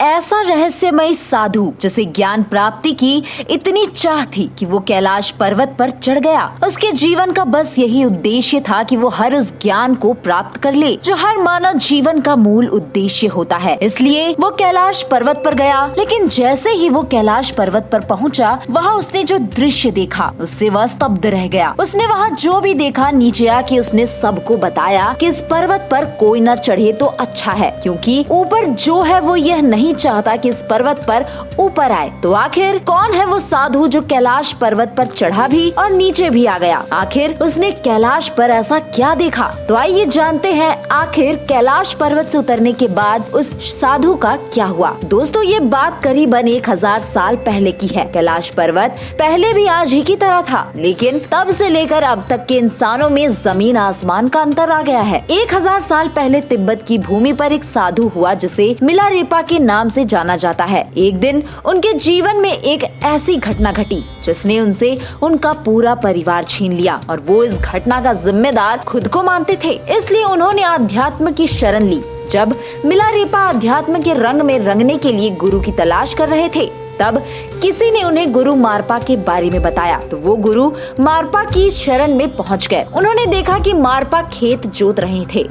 ऐसा रहस्यमय साधु जिसे ज्ञान प्राप्ति की इतनी चाह थी कि वो कैलाश पर्वत पर चढ़ गया। उसके जीवन का बस यही उद्देश्य था कि वो हर उस ज्ञान को प्राप्त कर ले जो हर मानव जीवन का मूल उद्देश्य होता है। इसलिए वो कैलाश पर्वत पर गया। लेकिन जैसे ही वो कैलाश पर्वत पर पहुंचा, वहाँ उसने जो दृश्य देखा उससे वह स्तब्ध रह गया। उसने वहाँ जो भी देखा, नीचे आके उसने सबको बताया कि इस पर्वत पर कोई न चढ़े तो अच्छा है, क्योंकि ऊपर जो है वो यह नहीं चाहता कि इस पर्वत पर ऊपर आए। तो आखिर कौन है वो साधु जो कैलाश पर्वत पर चढ़ा भी और नीचे भी आ गया? आखिर उसने कैलाश पर ऐसा क्या देखा? तो आइए जानते हैं आखिर कैलाश पर्वत से उतरने के बाद उस साधु का क्या हुआ। दोस्तों, ये बात करीबन 1000 साल पहले की है। कैलाश पर्वत पहले भी आज ही की तरह था, लेकिन तब से लेकर अब तक के इंसानों में जमीन आसमान का अंतर आ गया है। 1000 साल पहले तिब्बत की भूमि पर एक साधु हुआ जिसे मिलारेपा के नाम से जाना जाता है। एक दिन उनके जीवन में एक ऐसी घटना घटी जिसने उनसे उनका पूरा परिवार छीन लिया और वो इस घटना का जिम्मेदार खुद को मानते थे। इसलिए उन्होंने अध्यात्म की शरण ली। जब मिलारेपा अध्यात्म के रंग में रंगने के लिए गुरु की तलाश कर रहे थे, तब किसी ने उन्हें गुरु मारपा के बारे में बताया। तो वो गुरु मारपा की शरण में पहुंच गए। उन्होंने देखा कि मारपा खेत जोत रहे थे।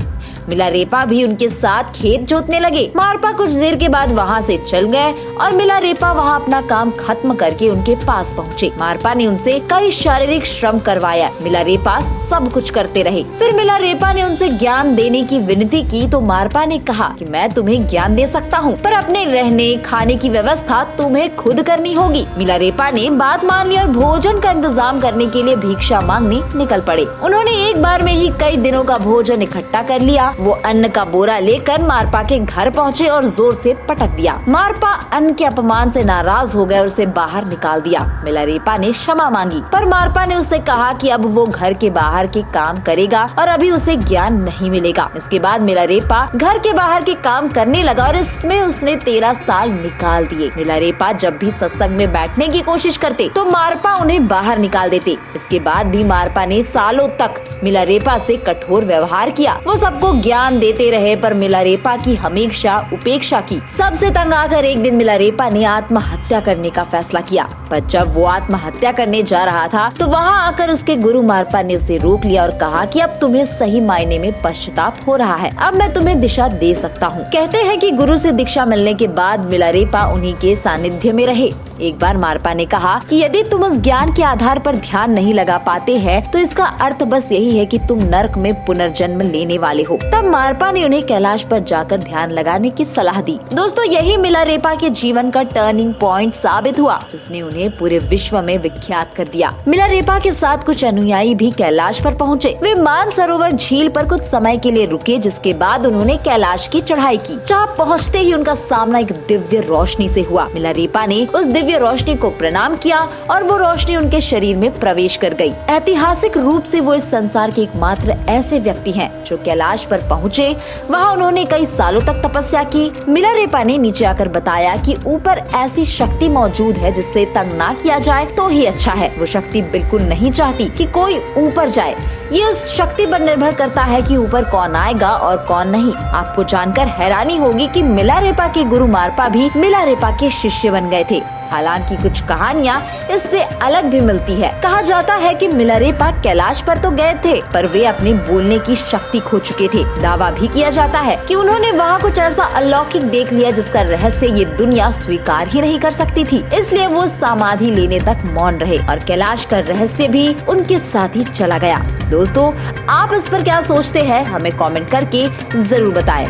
मिलारेपा भी उनके साथ खेत जोतने लगे। मारपा कुछ देर के बाद वहाँ से चल गए और मिलारेपा वहाँ अपना काम खत्म करके उनके पास पहुँचे। मारपा ने उनसे कई शारीरिक श्रम करवाया। मिलारेपा सब कुछ करते रहे। फिर मिलारेपा ने उनसे ज्ञान देने की विनती की तो मारपा ने कहा कि मैं तुम्हें ज्ञान दे सकता हूँ, पर अपने रहने खाने की व्यवस्था तुम्हें खुद करनी होगी। मिलारेपा ने बात मान ली और भोजन का इंतजाम करने के लिए भिक्षा मांगने निकल पड़े। उन्होंने एक बार में ही कई दिनों का भोजन इकट्ठा कर लिया। वो अन्न का बोरा लेकर मारपा के घर पहुँचे और जोर से पटक दिया। मारपा अन्न के अपमान से नाराज हो गए और उसे बाहर निकाल दिया। मिलारेपा ने क्षमा मांगी, पर मारपा ने उससे कहा कि अब वो घर के बाहर के काम करेगा और अभी उसे ज्ञान नहीं मिलेगा। इसके बाद मिलारेपा घर के बाहर के काम करने लगा और इसमें उसने 13 साल निकाल दिए। मिलारेपा जब भी सत्संग में बैठने की कोशिश करते तो मारपा उन्हें बाहर निकाल देते। इसके बाद भी मारपा ने सालों तक मिलारेपा से कठोर व्यवहार किया। वो सबको ज्ञान देते रहे, पर मिलारेपा की हमेशा उपेक्षा की। सबसे तंग आकर एक दिन मिलारेपा ने आत्महत्या करने का फैसला किया। पर जब वो आत्महत्या करने जा रहा था तो वहाँ आकर उसके गुरु मारपा ने उसे रोक लिया और कहा कि अब तुम्हें सही मायने में पश्चाताप हो रहा है, अब मैं तुम्हें दिशा दे सकता हूँ। कहते हैं कि गुरु से दीक्षा मिलने के बाद मिलारेपा उन्हीं के सानिध्य में रहे। एक बार मारपा ने कहा कि यदि तुम उस ज्ञान के आधार पर ध्यान नहीं लगा पाते हैं तो इसका अर्थ बस यही है कि तुम नरक में पुनर्जन्म लेने वाले हो। तब मारपा ने उन्हें कैलाश पर जाकर ध्यान लगाने की सलाह दी। दोस्तों, यही मिलारेपा के जीवन का टर्निंग पॉइंट साबित हुआ, जिसने उन्हें पूरे विश्व में विख्यात कर दिया। मिलारेपा के साथ कुछ अनुयायी भी कैलाश पर पहुँचे। वे मानसरोवर झील पर कुछ समय के लिए रुके, जिसके बाद उन्होंने कैलाश की चढ़ाई की। जहाँ पहुँचते ही उनका सामना एक दिव्य रोशनी से हुआ। मिलारेपा ने उस दिव्य रोशनी को प्रणाम किया और वो रोशनी उनके शरीर में प्रवेश कर गई। ऐतिहासिक रूप से वो इस संसार के एकमात्र ऐसे व्यक्ति हैं जो कैलाश पर पहुँचे। वहाँ उन्होंने कई सालों तक तपस्या की। मिलारेपा ने नीचे आकर बताया कि ऊपर ऐसी शक्ति मौजूद है जिससे तंग ना किया जाए तो ही अच्छा है। वो शक्ति बिल्कुल नहीं चाहती कि कोई ऊपर जाए। ये उस शक्ति पर निर्भर करता है कि ऊपर कौन आएगा और कौन नहीं। आपको जानकर हैरानी होगी कि मिलारेपा के गुरु मारपा भी मिलारेपा के शिष्य बन गए थे। हालांकि कुछ कहानियाँ इससे अलग भी मिलती है। कहा जाता है कि मिलारेपा कैलाश पर तो गए थे, पर वे अपने बोलने की शक्ति खो चुके थे। दावा भी किया जाता है कि उन्होंने वहाँ कुछ ऐसा अलौकिक देख लिया जिसका रहस्य ये दुनिया स्वीकार ही नहीं कर सकती थी। इसलिए वो समाधि लेने तक मौन रहे और कैलाश का रहस्य भी उनके साथ ही चला गया। दोस्तों, आप इस पर क्या सोचते हैं? हमें कमेंट करके जरूर बताएं।